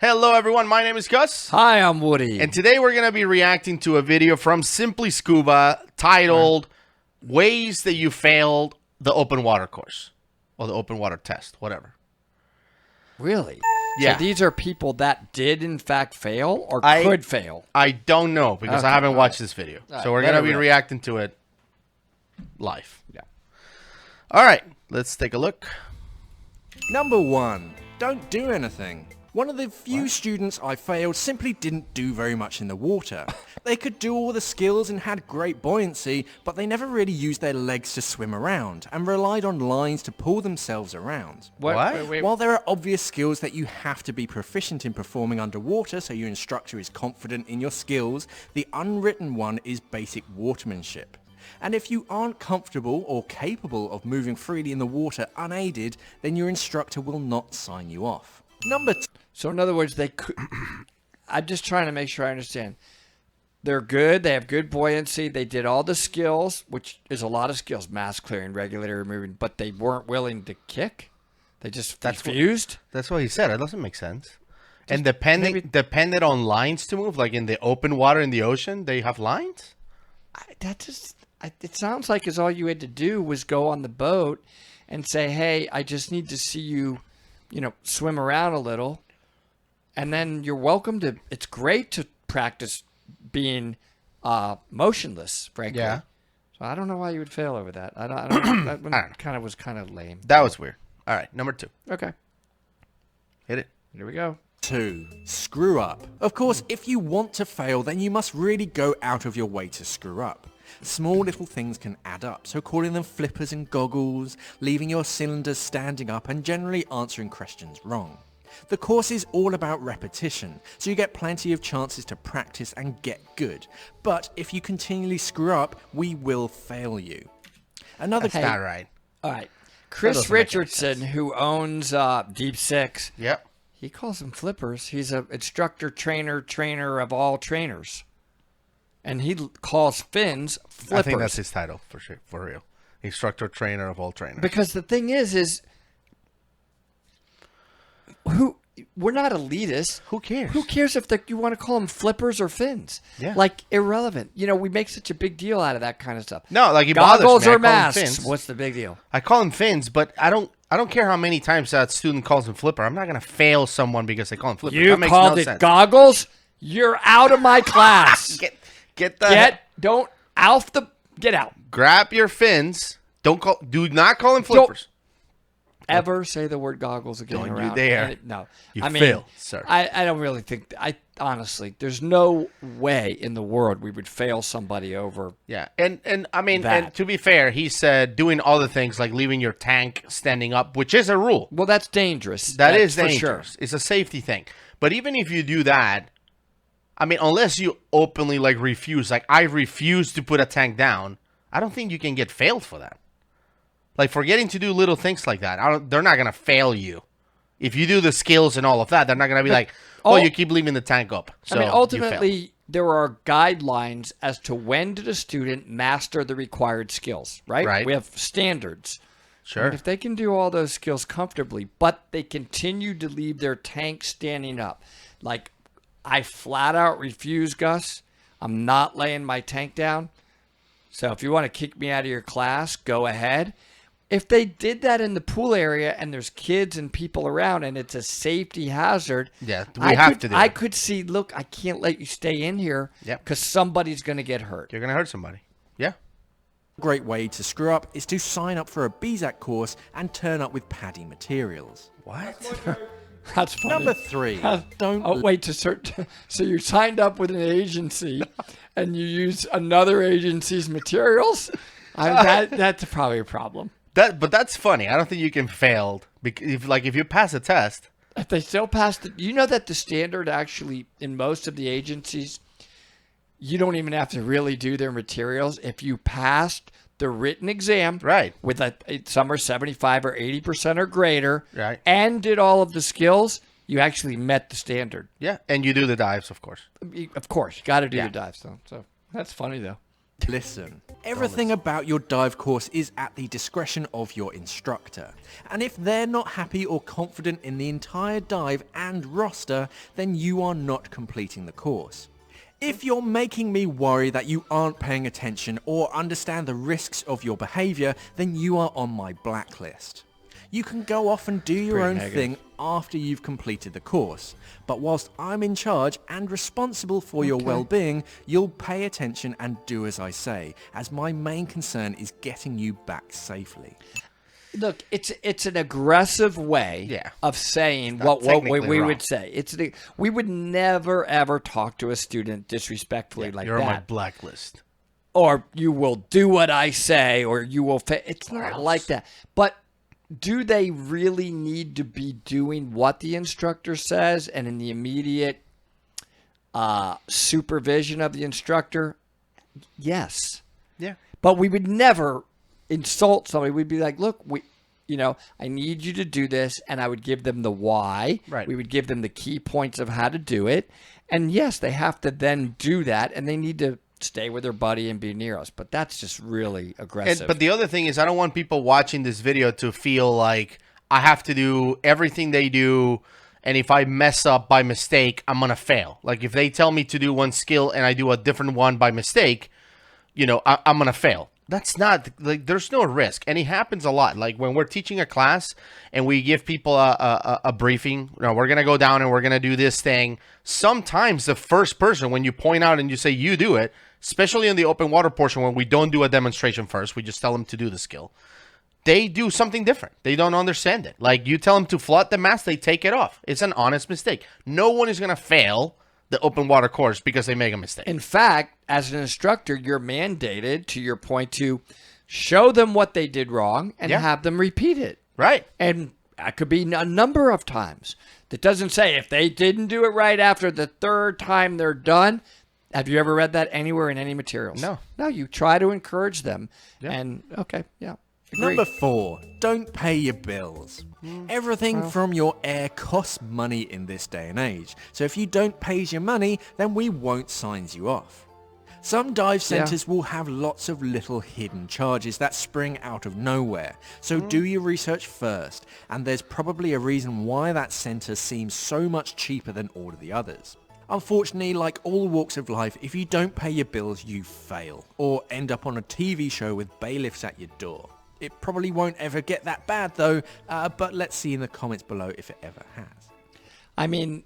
Hello everyone, my name is Gus. Hi, I'm Woody. And today we're going to be reacting to a video from Simply Scuba titled Ways That You Failed the Open Water Course. Or the Open Water Test, whatever. Really? Yeah. So these are people that did in fact fail or could fail? I don't know because I haven't watched this video. So we're going to be reacting to it live. Yeah. All right, let's take a look. Number 1. Don't do anything. One of the few students I failed simply didn't do very much in the water. They could do all the skills and had great buoyancy, but they never really used their legs to swim around and relied on lines to pull themselves around. What? While there are obvious skills that you have to be proficient in performing underwater so your instructor is confident in your skills, the unwritten one is basic watermanship. And if you aren't comfortable or capable of moving freely in the water unaided, then your instructor will not sign you off. Number 2. So in other words, they could. I'm just trying to make sure I understand. They're good. They have good buoyancy. They did all the skills, which is a lot of skills, mass clearing, regulator moving, but they weren't willing to kick. They just refused. That's what he said. It doesn't make sense. And depended on lines to move, like in the open water in the ocean, they have lines? It sounds like all you had to do was go on the boat and say, hey, I just need to see you, swim around a little. And then you're welcome to, it's great to practice being motionless, frankly. Yeah. So I don't know why you would fail over that. I don't that one was kind of lame. That was weird. All right, number 2. Okay. Hit it. Here we go. 2. Screw up. Of course, if you want to fail, then you must really go out of your way to screw up. Small little things can add up, so calling them flippers and goggles, leaving your cylinders standing up, and generally answering questions wrong. The course is all about repetition, so you get plenty of chances to practice and get good. But if you continually screw up, we will fail you. That's not right. All right. Chris Richardson, who owns Deep Six, Yep. he calls them flippers. He's an instructor, trainer of all trainers. And he calls fins flippers. I think that's his title, for sure, for real. Instructor, trainer of all trainers. Because the thing is we're not elitists. Who cares? Who cares if you want to call them flippers or fins? Yeah. Like, irrelevant. We make such a big deal out of that kind of stuff. No, like it bothers me. Goggles or I call them masks? fins. What's the big deal? I call them fins, but I don't care how many times that student calls them flipper. I'm not going to fail someone because they call them flipper. You that makes called no it sense. Goggles? You're out of my class. Get out. Grab your fins. Do not call them flippers. Ever say the word goggles again Don't around. you dare. No. You fail, sir. I don't really think, honestly, there's no way in the world we would fail somebody over. Yeah, and I mean, and to be fair, he said doing all the things like leaving your tank standing up, which is a rule. Well, that's dangerous. That is dangerous. For sure. It's a safety thing. But even if you do that, I mean, unless you openly refuse, I refuse to put a tank down, I don't think you can get failed for that. Like forgetting to do little things like that, they're not gonna fail you. If you do the skills and all of that, they're not gonna be like, "Oh, you keep leaving the tank up." So ultimately, there are guidelines as to when did a student master the required skills. Right. Right. We have standards. Sure. And if they can do all those skills comfortably, but they continue to leave their tank standing up, like I flat out refuse, Gus. I'm not laying my tank down. So if you want to kick me out of your class, go ahead. If they did that in the pool area and there's kids and people around and it's a safety hazard, I could see, look, I can't let you stay in here because somebody's going to get hurt. You're going to hurt somebody. Yeah. A great way to screw up is to sign up for a BZAC course and turn up with paddy materials. What? That's funny. Number 3. So you signed up with an agency and you use another agency's materials? That's probably a problem. But that's funny. I don't think you can fail because if you pass a test, if they still pass you know that the standard actually in most of the agencies, you don't even have to really do their materials if you passed the written exam, right? With some are 75 or 80% or greater, right? And did all of the skills, you actually met the standard. Yeah, and you do the dives, of course. Of course, you got to do the dives, though. So that's funny, though. Listen, everything about your dive course is at the discretion of your instructor. And if they're not happy or confident in the entire dive and roster, then you are not completing the course. If you're making me worry that you aren't paying attention or understand the risks of your behavior, then you are on my blacklist. You can go off and do your own thing after you've completed the course. But whilst I'm in charge and responsible for your well-being, you'll pay attention and do as I say, as my main concern is getting you back safely. Look, it's an aggressive way of saying what we wrong. would say. We would never, ever talk to a student disrespectfully like You're that. on my blacklist. Or you will do what I say, or you will... It's not like that. But do they really need to be doing what the instructor says and in the immediate supervision of the instructor? Yes. Yeah. But we would never insult somebody. We'd be like, look, I need you to do this, and I would give them the why. Right. We would give them the key points of how to do it. And yes, they have to then do that, and they need to stay with their buddy and be near us. But that's just really aggressive. But the other thing is, I don't want people watching this video to feel like I have to do everything they do, and if I mess up by mistake, I'm going to fail. Like if they tell me to do one skill and I do a different one by mistake, I'm going to fail. That's not, like, there's no risk. And it happens a lot. Like when we're teaching a class and we give people a briefing, we're going to go down and we're going to do this thing. Sometimes the first person, when you point out and you say, you do it, especially in the open water portion when we don't do a demonstration first, we just tell them to do the skill. They do something different. They don't understand it. Like you tell them to float the mask, they take it off. It's an honest mistake. No one is going to fail the open water course because they make a mistake. In fact, as an instructor, you're mandated, to your point, to show them what they did wrong and have them repeat it. Right. And that could be a number of times. That doesn't say if they didn't do it right after the third time they're done. Have you ever read that anywhere in any materials? No. No, you try to encourage them. Yeah. And, okay, yeah. Agree. Number 4, don't pay your bills. Everything from your air costs money in this day and age. So if you don't pay your money, then we won't sign you off. Some dive centers will have lots of little hidden charges that spring out of nowhere. So do your research first. And there's probably a reason why that center seems so much cheaper than all of the others. Unfortunately, like all walks of life, if you don't pay your bills, you fail. Or end up on a TV show with bailiffs at your door. It probably won't ever get that bad though, but let's see in the comments below if it ever has. I mean,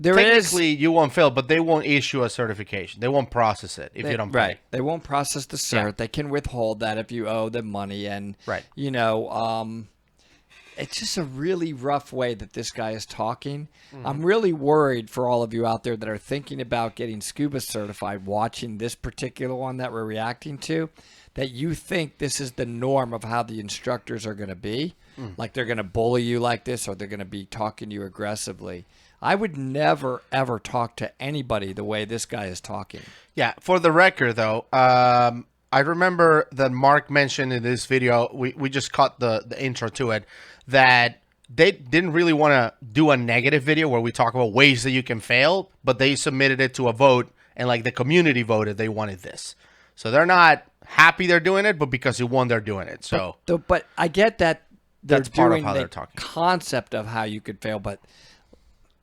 technically you won't fail, but they won't issue a certification. They won't process it if you don't pay. Right. They won't process the cert. Yeah. They can withhold that if you owe them money. And, it's just a really rough way that this guy is talking. Mm-hmm. I'm really worried for all of you out there that are thinking about getting scuba certified, watching this particular one that we're reacting to, that you think this is the norm of how the instructors are going to be. Like they're going to bully you like this, or they're going to be talking to you aggressively. I would never, ever talk to anybody the way this guy is talking. Yeah. For the record, though, I remember that Mark mentioned in this video, we just caught the intro to it, that they didn't really want to do a negative video where we talk about ways that you can fail, but they submitted it to a vote, and like the community voted, they wanted this. So they're not happy they're doing it, but because you won, they're doing it. So, but I get that that's part of how they're talking. Concept of how you could fail, but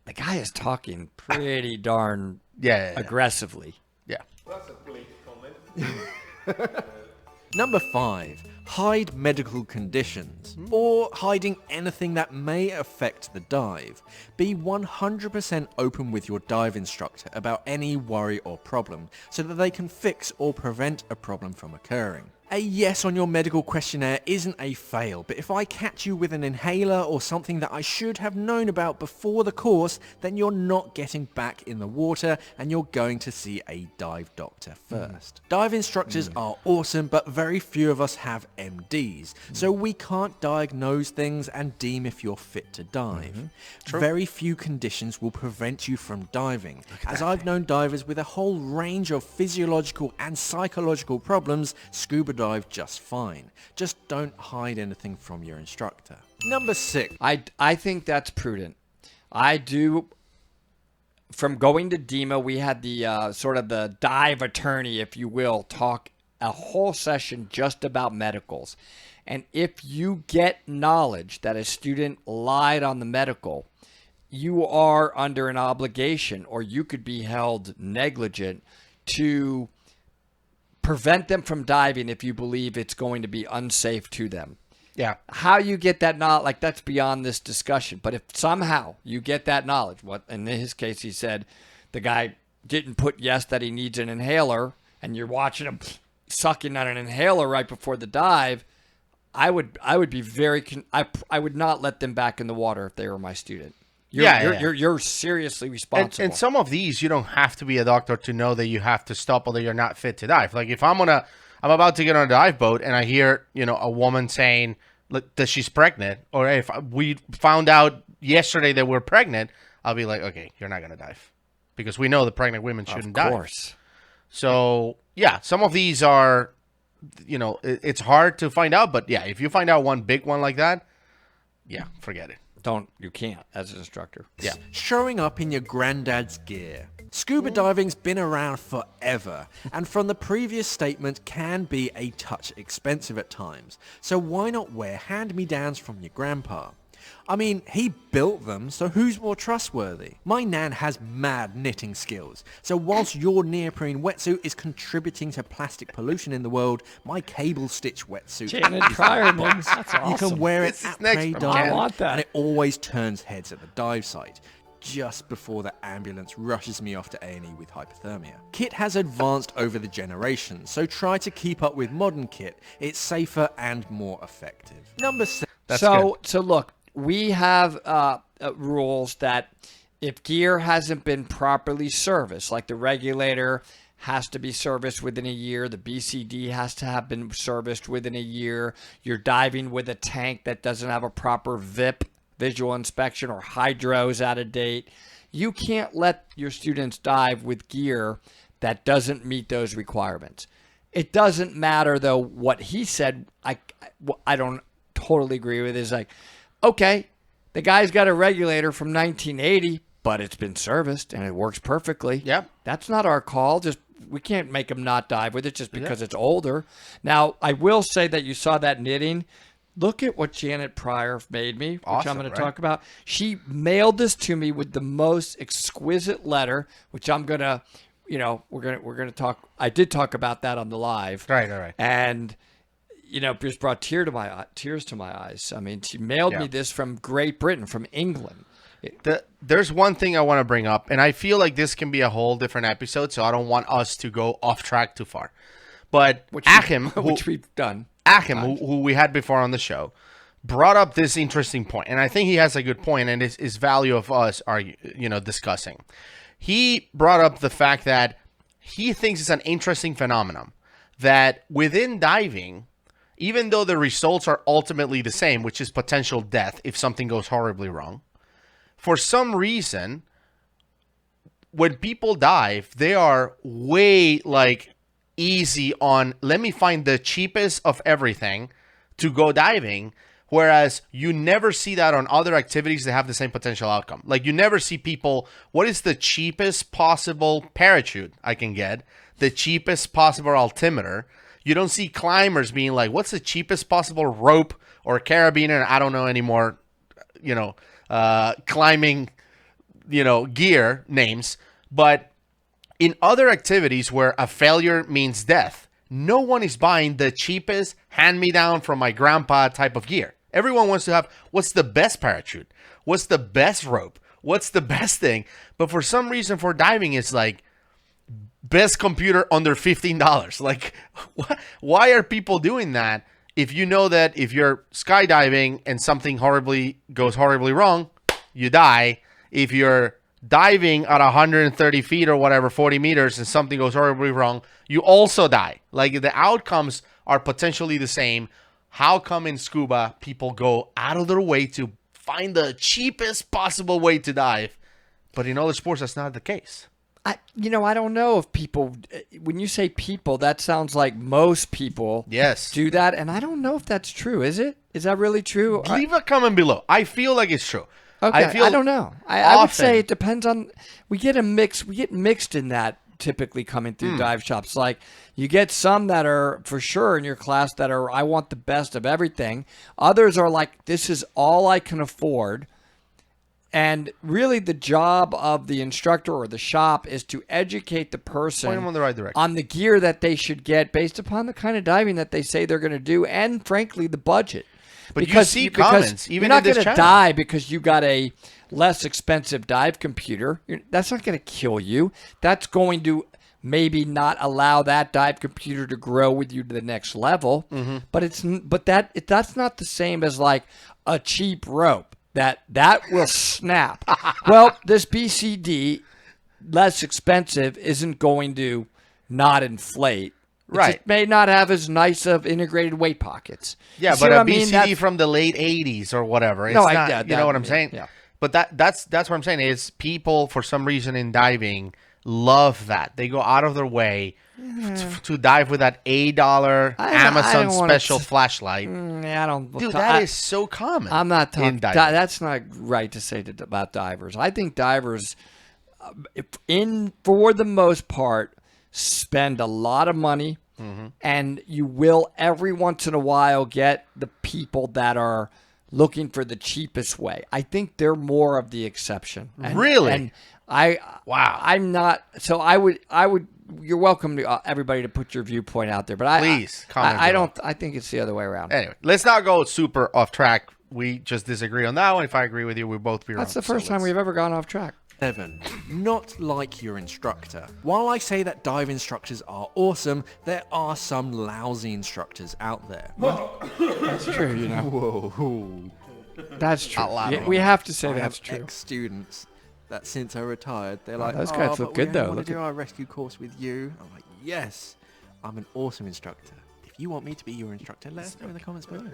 the guy is talking pretty darn aggressively. Yeah. Well, that's a bleak comment. Number 5, hide medical conditions, or hiding anything that may affect the dive. Be 100% open with your dive instructor about any worry or problem, so that they can fix or prevent a problem from occurring. A yes on your medical questionnaire isn't a fail, but if I catch you with an inhaler or something that I should have known about before the course, then you're not getting back in the water and you're going to see a dive doctor first. Dive instructors are awesome, but very few of us have MDs, so we can't diagnose things and deem if you're fit to dive. Very few conditions will prevent you from diving, as I've known divers with a whole range of physiological and psychological problems scuba dive just fine. Just don't hide anything from your instructor. Number 6. I think that's prudent. I do from going to DEMA, we had the sort of the dive attorney, if you will, talk a whole session just about medicals. And if you get knowledge that a student lied on the medical, you are under an obligation, or you could be held negligent, to prevent them from diving if you believe it's going to be unsafe to them. Yeah. How you get that knowledge, like, that's beyond this discussion. But if somehow you get that knowledge, what in his case he said the guy didn't put yes that he needs an inhaler, and you're watching him sucking on an inhaler right before the dive, I would be very I would not let them back in the water if they were my student. You're seriously responsible. And some of these, you don't have to be a doctor to know that you have to stop or that you're not fit to dive. Like if I'm about to get on a dive boat and I hear, a woman saying that she's pregnant, or if we found out yesterday that we're pregnant, I'll be like, okay, you're not going to dive, because we know the pregnant women shouldn't dive. Of course. So yeah, some of these are, it's hard to find out, but yeah, if you find out one big one like that, yeah, forget it. You can't as an instructor. Yeah. Showing up in your granddad's gear. Scuba diving's been around forever, and from the previous statement, can be a touch expensive at times. So why not wear hand-me-downs from your grandpa? I mean, he built them, so who's more trustworthy? My nan has mad knitting skills, so whilst your neoprene wetsuit is contributing to plastic pollution in the world, my cable-stitch wetsuit Janet Pryor, man. That's awesome. You can wear it at prey I dive, want that. and it always turns heads at the dive site, just before the ambulance rushes me off to A&E with hypothermia. Kit has advanced over the generations, so try to keep up with modern kit. It's safer and more effective. Number 7. So look, we have rules that if gear hasn't been properly serviced, like the regulator has to be serviced within a year, the BCD has to have been serviced within a year, you're diving with a tank that doesn't have a proper VIP, visual inspection, or hydros out of date, you can't let your students dive with gear that doesn't meet those requirements. It doesn't matter, though, what he said. I don't totally agree with is like, okay, the guy's got a regulator from 1980, but it's been serviced and it works perfectly. Yeah. That's not our call. We can't make him not dive with it just because it's older. Now, I will say that you saw that knitting. Look at what Janet Pryor made me, which awesome, I'm going to talk about. She mailed this to me with the most exquisite letter, which I'm going to, we're going to talk. I did talk about that on the live. Right. And just brought tears to my eyes. I mean, she mailed me this from Great Britain, from England. There's one thing I want to bring up, and I feel like this can be a whole different episode, so I don't want us to go off track too far. But Achim, which we've done. Achim, who we had before on the show, brought up this interesting point, and I think he has a good point, and is value of us discussing. He brought up the fact that he thinks it's an interesting phenomenon that within diving, even though the results are ultimately the same, which is potential death if something goes horribly wrong, for some reason, when people dive, they are way easy on, let me find the cheapest of everything to go diving, whereas you never see that on other activities that have the same potential outcome. Like you never see people, what is the cheapest possible parachute I can get? The cheapest possible altimeter. You don't see climbers being like, what's the cheapest possible rope or carabiner? I don't know anymore, climbing, gear names. But in other activities where a failure means death, no one is buying the cheapest hand-me-down from my grandpa type of gear. Everyone wants to have, what's the best parachute? What's the best rope? What's the best thing? But for some reason for diving, it's like, best computer under $15. Like, why are people doing that? If you know that if you're skydiving and something goes horribly wrong, you die. If you're diving at 130 feet or whatever, 40 meters, and something goes horribly wrong, you also die. Like the outcomes are potentially the same. How come in scuba people go out of their way to find the cheapest possible way to dive, but in other sports that's not the case? I don't know if people, when you say people, that sounds like most people do that. And I don't know if that's true. Is it? Is that really true? Leave a comment below. I feel like it's true. Okay, I feel I don't know. I would say often- it depends on. We get mixed in that typically coming through dive shops. Like you get some that are for sure in your class that are I want the best of everything. Others are like this is all I can afford. And really, the job of the instructor or the shop is to educate the person Point them in the right direction. on the gear that they should get based upon the kind of diving that they say they're going to do, and frankly, the budget. But you see comments, even you're not in this gonna channel. die because you got a less expensive dive computer. That's not going to kill you. That's going to maybe not allow that dive computer to grow with you to the next level. Mm-hmm. But that's not the same as like a cheap rope. That will snap. Well, this BCD, less expensive, isn't going to not inflate. Right. It may not have as nice of integrated weight pockets. Yeah, You see but what a I mean? BCD That's- from the late 80s or whatever. It's No, not, you know what I'm saying? yeah. But that's what I'm saying is people, for some reason in diving, love that. They go out of their way to dive with that $8 I Amazon don't wanna special flashlight. I don't. Dude, that is so common. I'm not in talking. diving. That's not right to say about divers. I think divers, for the most part, spend a lot of money, and you will every once in a while get the people that are looking for the cheapest way. I think they're more of the exception. Really? And Wow. I'm not. So I would. You're welcome to everybody to put your viewpoint out there, but Please, comment I below. don't. I think it's the other way around. Anyway, let's not go super off track. We just disagree on that one. If I agree with you, we'll both be wrong. That's the So first time let's- we've ever gone off track. 7. Not like your instructor. While I say that dive instructors are awesome, there are some lousy instructors out there. That's true. You know. Whoa. That's true. A lot of We them. have to say I that's have true. ex-students that since I retired, they're like, those guys but look we good, only though. want Look to do our rescue course with you. I'm like, yes, I'm an awesome instructor. If you want me to be your instructor, let us know in the comments below.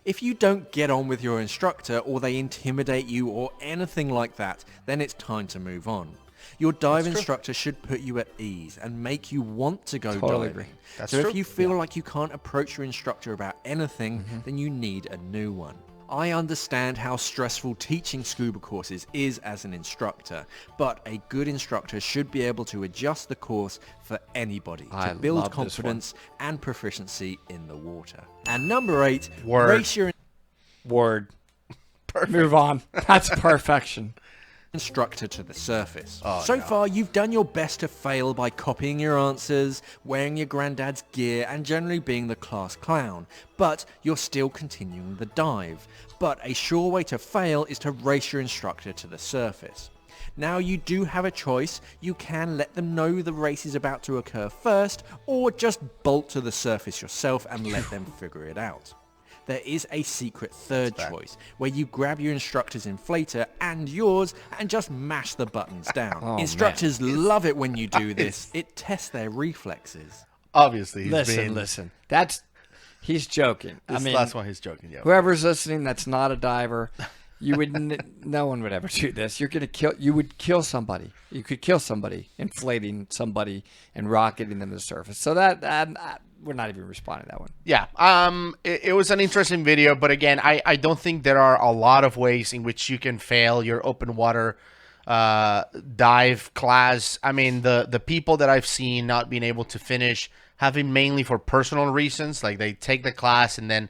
If you don't get on with your instructor or they intimidate you or anything like that, then it's time to move on. Your dive instructor should put you at ease and make you want to go Totally diving. agree. That's so true. if you feel like you can't approach your instructor about anything, then you need a new one. I understand how stressful teaching scuba courses is as an instructor, but a good instructor should be able to adjust the course for anybody I to build love this one. confidence and proficiency in the water. And number 8, Word. race your Word. Move on. That's perfection. instructor to the surface. Oh, So no. far, you've done your best to fail by copying your answers, wearing your granddad's gear, and generally being the class clown. But you're still continuing the dive. But a sure way to fail is to race your instructor to the surface. Now you do have a choice. You can let them know the race is about to occur first, or just bolt to the surface yourself and let them figure it out. There is a secret third choice, where you grab your instructor's inflator and yours and just mash the buttons down. Oh, Instructors love it when you do this. It tests their reflexes. Obviously, he's Listen. He's joking. This I mean, last one, he's joking. Yeah. whoever's listening that's not a diver, you would no one would ever do this. You're gonna kill. You would kill somebody. You could kill somebody, inflating somebody and rocketing them to the surface. So that we're not even responding to that one. Yeah. It was an interesting video, but again, I don't think there are a lot of ways in which you can fail your open water dive class. I mean, the people that I've seen not being able to finish have been mainly for personal reasons. Like they take the class and then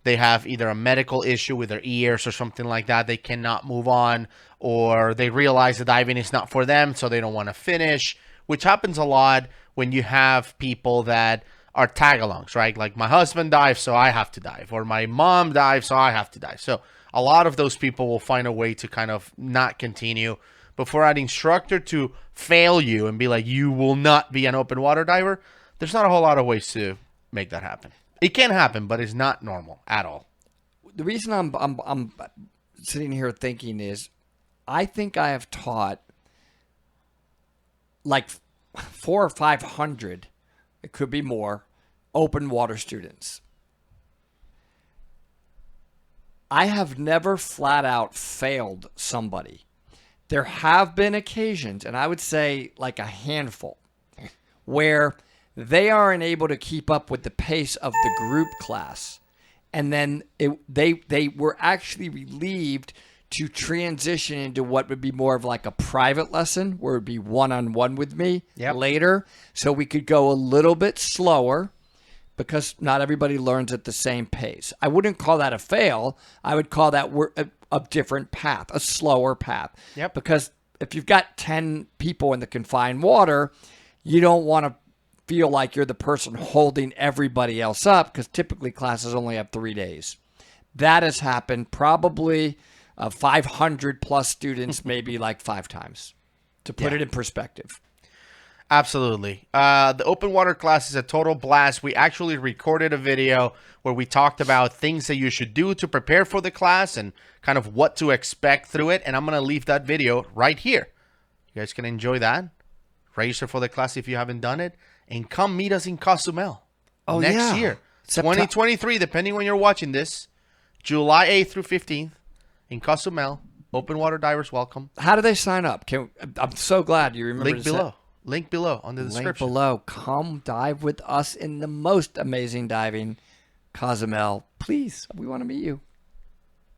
they have either a medical issue with their ears or something like that. They cannot move on, or they realize the diving is not for them, so they don't want to finish, which happens a lot when you have people that are tag-alongs, right? Like my husband dives, so I have to dive, or my mom dives, so I have to dive. So a lot of those people will find a way to kind of not continue. But for an instructor to fail you and be like, you will not be an open water diver, there's not a whole lot of ways to make that happen. It can happen, but it's not normal at all. The reason I'm sitting here thinking is, I think I have taught like 400 or 500, it could be more, open water students. I have never flat out failed somebody. There have been occasions, and I would say like a handful, where they aren't able to keep up with the pace of the group class. And then they were actually relieved to transition into what would be more of like a private lesson where it would be one-on-one with me later. So we could go a little bit slower because not everybody learns at the same pace. I wouldn't call that a fail. I would call that a different path, a slower path. Yep. Because if you've got 10 people in the confined water, you don't want to feel like you're the person holding everybody else up because typically classes only have 3 days. That has happened probably 500 plus students, maybe like 5 times, to put it in perspective. Absolutely. The open water class is a total blast. We actually recorded a video where we talked about things that you should do to prepare for the class and kind of what to expect through it. And I'm going to leave that video right here. You guys can enjoy that. Register for the class if you haven't done it. And come meet us in Cozumel next year. 2023, depending when you're watching this. July 8th through 15th in Cozumel. Open water divers welcome. How do they sign up? I'm so glad you remember. Link below on the description. Link below. Come dive with us in the most amazing diving, Cozumel. Please, we want to meet you.